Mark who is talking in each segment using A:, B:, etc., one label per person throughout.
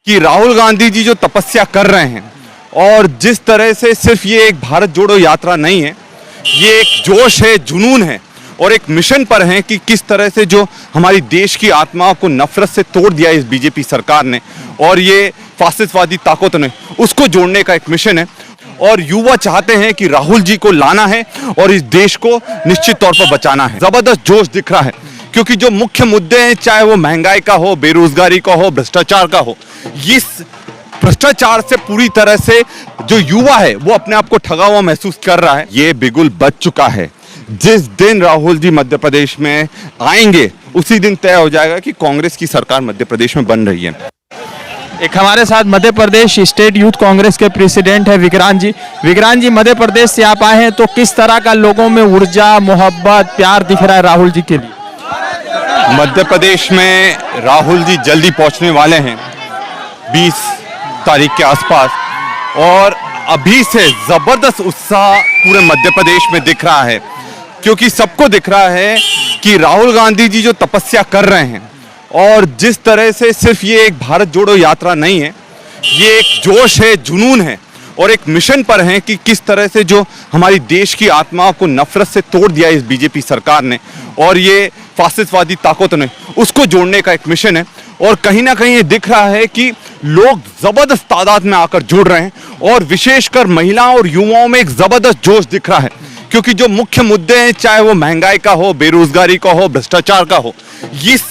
A: कि राहुल गांधी जी जो तपस्या कर रहे हैं और जिस तरह से सिर्फ ये एक भारत जोड़ो यात्रा नहीं है, ये एक जोश है, जुनून है और एक मिशन पर हैं कि किस तरह से जो हमारी देश की आत्माओं को नफरत से तोड़ दिया इस बीजेपी सरकार ने और ये फासिस्टवादी ताकतों ने, उसको जोड़ने का एक मिशन है। और युवा चाहते हैं कि राहुल जी को लाना है और इस देश को निश्चित तौर पर बचाना है। जबरदस्त जोश दिख रहा है क्योंकि जो मुख्य मुद्दे हैं, चाहे वो महंगाई का हो, बेरोजगारी का हो, भ्रष्टाचार का हो, इस भ्रष्टाचार से पूरी तरह से जो युवा है वो अपने आप को ठगा हुआ महसूस कर रहा है। ये बिगुल बज चुका है। जिस दिन राहुल जी मध्य प्रदेश में आएंगे उसी दिन तय हो जाएगा कि कांग्रेस की सरकार मध्य प्रदेश में बन रही है।
B: एक हमारे साथ मध्य प्रदेश स्टेट यूथ कांग्रेस के प्रेसिडेंट है विक्रांत जी। विक्रांत जी, मध्य प्रदेश से आप आए हैं तो किस तरह का लोगों में ऊर्जा, मोहब्बत, प्यार दिख रहा है राहुल जी के लिए?
A: मध्य प्रदेश में राहुल जी जल्दी पहुंचने वाले हैं 20 तारीख के आसपास और अभी से जबरदस्त उत्साह पूरे मध्य प्रदेश में दिख रहा है क्योंकि सबको दिख रहा है कि राहुल गांधी जी जो तपस्या कर रहे हैं और जिस तरह से सिर्फ ये एक भारत जोड़ो यात्रा नहीं है, ये एक जोश है, जुनून है और एक मिशन पर हैं कि किस तरह से जो हमारी देश की आत्माओं को नफरत से तोड़ दिया इस बीजेपी सरकार ने और ये फासिस्टवादी ताकतों ने, उसको जोड़ने का एक मिशन है। और कहीं ना कहीं ये दिख रहा है कि लोग जबरदस्त तादाद में आकर जुड़ रहे हैं और विशेषकर महिलाओं और युवाओं में एक जबरदस्त जोश दिख रहा है क्योंकि जो मुख्य मुद्दे हैं, चाहे वो महंगाई का हो, बेरोजगारी का हो, भ्रष्टाचार का हो, इस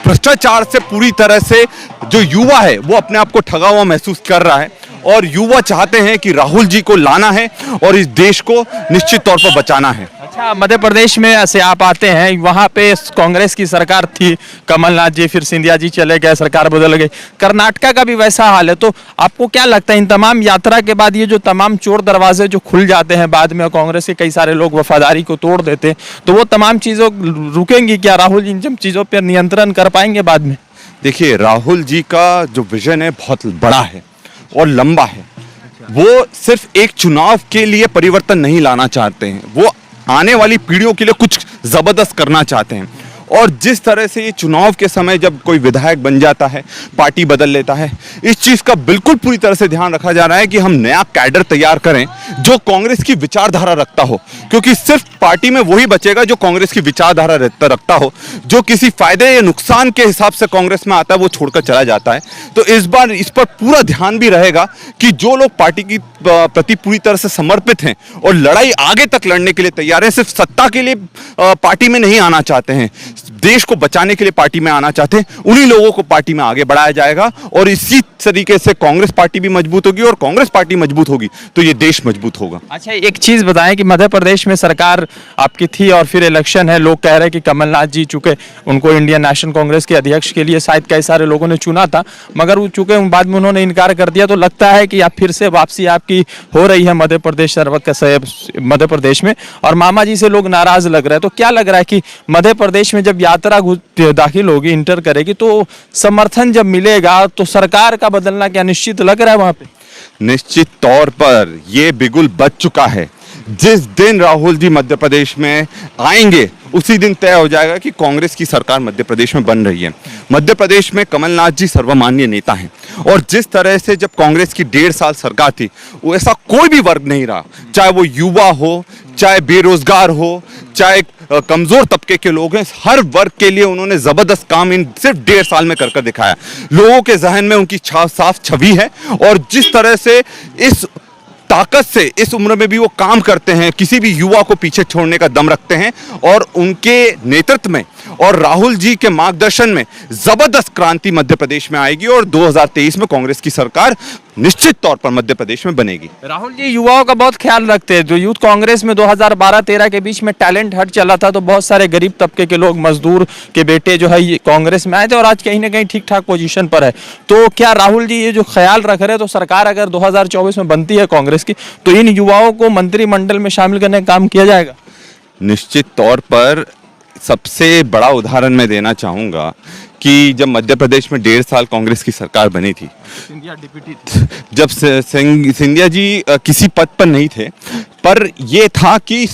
A: भ्रष्टाचार से पूरी तरह से जो युवा है वो अपने आप को ठगा हुआ महसूस कर रहा है और युवा चाहते हैं कि राहुल जी को लाना है और इस देश को निश्चित तौर पर बचाना है।
B: अच्छा, मध्य प्रदेश में से आप आते हैं, वहाँ पे कांग्रेस की सरकार थी, कमलनाथ जी, फिर सिंधिया जी चले गए, सरकार बदल गई। कर्नाटका का भी वैसा हाल है, तो आपको क्या लगता है इन तमाम यात्रा के बाद ये जो तमाम चोर दरवाजे जो खुल जाते हैं बाद में, कांग्रेस के कई सारे लोग वफादारी को तोड़ देते हैं, तो वो तमाम चीज़ों रुकेंगी क्या? राहुल जी इन चीज़ों पर नियंत्रण कर पाएंगे बाद में?
A: देखिए, राहुल जी का जो विजन है बहुत बड़ा है और लंबा है। वो सिर्फ एक चुनाव के लिए परिवर्तन नहीं लाना चाहते हैं, वो आने वाली पीढ़ियों के लिए कुछ जबरदस्त करना चाहते हैं। और जिस तरह से ये चुनाव के समय जब कोई विधायक बन जाता है, पार्टी बदल लेता है, इस चीज़ का बिल्कुल पूरी तरह से ध्यान रखा जा रहा है कि हम नया कैडर तैयार करें जो कांग्रेस की विचारधारा रखता हो, क्योंकि सिर्फ पार्टी में वही बचेगा जो कांग्रेस की विचारधारा रखता हो। जो किसी फायदे या नुकसान के हिसाब से कांग्रेस में आता है वो छोड़कर चला जाता है। तो इस बार इस पर पूरा ध्यान भी रहेगा कि जो लोग पार्टी की प्रति पूरी तरह से समर्पित हैं और लड़ाई आगे तक लड़ने के लिए तैयार हैं, सिर्फ सत्ता के लिए पार्टी में नहीं आना चाहते हैं, देश को बचाने के लिए पार्टी में आना चाहते हैं, उन्हीं लोगों को पार्टी में आगे बढ़ाया जाएगा। और इसी तरीके से कांग्रेस पार्टी भी मजबूत होगी और कांग्रेस पार्टी मजबूत होगी तो ये देश मजबूत होगा।
B: अच्छा, एक चीज बताएं कि मध्य प्रदेश में सरकार आपकी थी और फिर इलेक्शन है, लोग कह रहे हैं कि कमलनाथ जी चुके, उनको इंडियन नेशनल कांग्रेस के अध्यक्ष के लिए शायद कई सारे लोगों ने चुना था, मगर वो चुके, बाद में उन्होंने इनकार कर दिया। तो लगता है कि आप फिर से वापसी आपकी हो रही है मध्य प्रदेश में और मामा जी से लोग नाराज लग रहे हैं। तो क्या लग रहा है कि मध्य प्रदेश में जब यात्रा दाखिल होगी, इंटर करेगी, तो समर्थन जब मिलेगा तो सरकार का बदलना क्या निश्चित लग रहा है वहां पे?
A: निश्चित तौर पर ये बिगुल बज चुका है। जिस दिन राहुल जी मध्य प्रदेश में आएंगे उसी दिन तय हो जाएगा कि कांग्रेस की सरकार मध्य प्रदेश में बन रही है। मध्य प्रदेश में कमलनाथ जी सर्वमान्य नेता हैं और जिस तरह से जब कांग्रेस की 1.5 साल सरकार थी, वो ऐसा कोई भी वर्ग नहीं रहा, चाहे वो युवा हो, चाहे बेरोजगार हो, चाहे कमजोर तबके के लोग हैं, हर वर्ग के लिए उन्होंने जबरदस्त काम इन सिर्फ 1.5 साल में कर दिखाया। लोगों के जहन में उनकी साफ छवि है और जिस तरह से इस ताकत से इस उम्र में भी वो काम करते हैं, किसी भी युवा को पीछे छोड़ने का दम रखते हैं और उनके नेतृत्व में और राहुल जी के मार्गदर्शन में जबरदस्त क्रांति मध्य प्रदेश में आएगी और 2023 में कांग्रेस की सरकार निश्चित तौर पर मध्य प्रदेश में बनेगी।
B: राहुल जी युवाओं का बहुत ख्याल रखते हैं। जो यूथ कांग्रेस में 2012-13 के बीच में टैलेंट हट चला था, तो बहुत सारे गरीब तबके के लोग, मजदूर के बेटे जो है ये कांग्रेस में आए थे और आज कहीं ना कहीं ठीक ठाक पोजीशन पर है। तो क्या राहुल जी ये जो ख्याल रख रहे हैं, तो सरकार अगर 2024 में बनती है कांग्रेस की, तो इन युवाओं को मंत्रिमंडल में शामिल करने का काम किया जाएगा?
A: निश्चित तौर पर सबसे बड़ा उदाहरण मैं देना चाहूँगा कि जब मध्य प्रदेश में 1.5 साल कांग्रेस की सरकार बनी थी,
B: सिंधिया डिप्टी थे,
A: जब सिंधिया जी किसी पद पर नहीं थे, पर यह था कि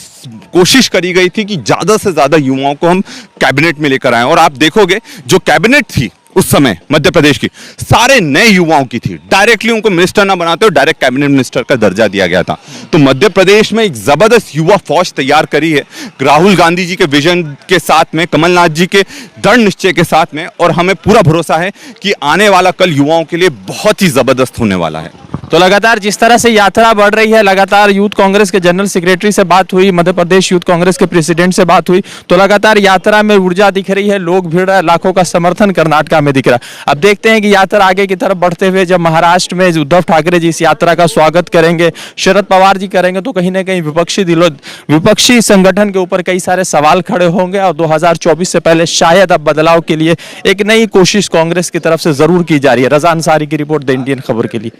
A: कोशिश करी गई थी कि ज़्यादा से ज़्यादा युवाओं को हम कैबिनेट में लेकर आएं। और आप देखोगे जो कैबिनेट थी उस समय मध्य प्रदेश की सारे नए युवाओं की थी। डायरेक्टली उनको मिनिस्टर ना बनाते हुए डायरेक्ट कैबिनेट मिनिस्टर का दर्जा दिया गया था। तो मध्य प्रदेश में एक जबरदस्त युवा फौज तैयार करी है राहुल गांधी जी के विजन के साथ में, कमलनाथ जी के दृढ़ निश्चय के साथ में, और हमें पूरा भरोसा है कि आने वाला कल युवाओं के लिए बहुत ही जबरदस्त होने वाला है।
B: तो लगातार जिस तरह से यात्रा बढ़ रही है, लगातार यूथ कांग्रेस के जनरल सेक्रेटरी से बात हुई, मध्य प्रदेश यूथ कांग्रेस के प्रेसिडेंट से बात हुई, तो लगातार यात्रा में ऊर्जा दिख रही है, लोग भीड़ रहा है, लाखों का समर्थन कर्नाटक में दिख रहा है। अब देखते हैं कि यात्रा आगे की तरफ बढ़ते हुए जब महाराष्ट्र में उद्धव ठाकरे जी इस यात्रा का स्वागत करेंगे, शरद पवार जी करेंगे, तो कहीं ना कहीं विपक्षी संगठन के ऊपर कई सारे सवाल खड़े होंगे और 2024 से पहले शायद अब बदलाव के लिए एक नई कोशिश कांग्रेस की तरफ से जरूर की जा रही है। रजा अंसारी की रिपोर्ट, द इंडियन खबर के लिए।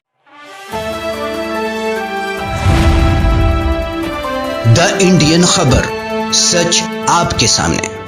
C: द इंडियन खबर, सच आपके सामने।